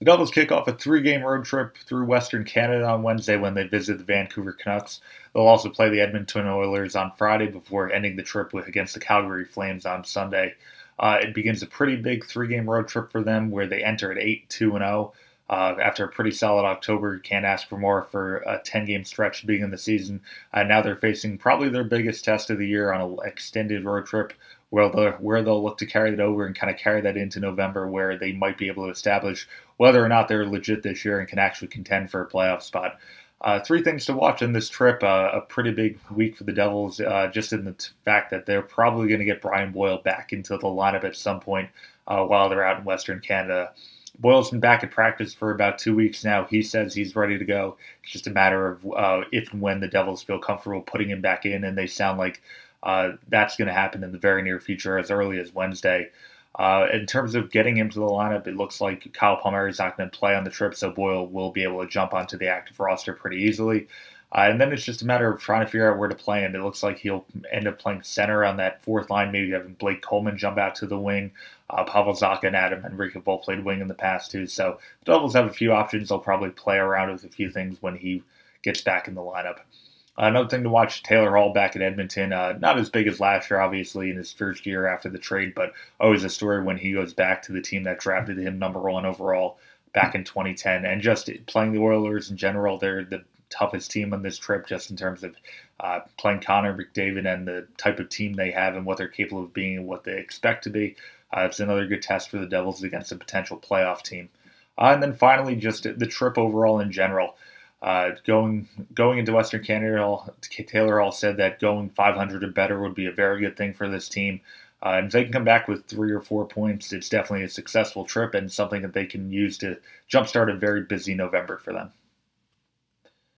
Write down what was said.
The Devils kick off a three-game road trip through Western Canada on Wednesday when they visit the Vancouver Canucks. They'll also play the Edmonton Oilers on Friday before ending the trip against the Calgary Flames on Sunday. It begins a pretty big three-game road trip for them where they enter at 8-2-0. After a pretty solid October, can't ask for more for a 10-game stretch to begin the season. Now they're facing probably their biggest test of the year on an extended road trip where they'll look to carry that over and kind of carry that into November, where they might be able to establish whether or not they're legit this year and can actually contend for a playoff spot. Three things to watch in this trip. A pretty big week for the Devils, just in the fact that they're probably going to get Brian Boyle back into the lineup at some point while they're out in Western Canada. Boyle's been back at practice for about 2 weeks now. He says he's ready to go. It's just a matter of if and when the Devils feel comfortable putting him back in, and they sound like that's going to happen in the very near future, as early as Wednesday. In terms of getting him to the lineup, it looks like Kyle Palmieri is not going to play on the trip, so Boyle will be able to jump onto the active roster pretty easily. And then it's just a matter of trying to figure out where to play him. It looks like he'll end up playing center on that fourth line, maybe having Blake Coleman jump out to the wing. Pavel Zacha and Adam Henrique have both played wing in the past, too. So the Devils have a few options. They'll probably play around with a few things when he gets back in the lineup. Another thing to watch, Taylor Hall back at Edmonton. Not as big as last year, obviously, in his first year after the trade, but always a story when he goes back to the team that drafted him #1 overall back in 2010. And just playing the Oilers in general, they're the toughest team on this trip, just in terms of playing Connor McDavid and the type of team they have and what they're capable of being and what they expect to be. It's another good test for the Devils against a potential playoff team. And then finally, just the trip overall in general. Going into Western Canada, Taylor Hall said that going 500 or better would be a very good thing for this team. And if they can come back with 3 or 4 points, it's definitely a successful trip and something that they can use to jumpstart a very busy November for them.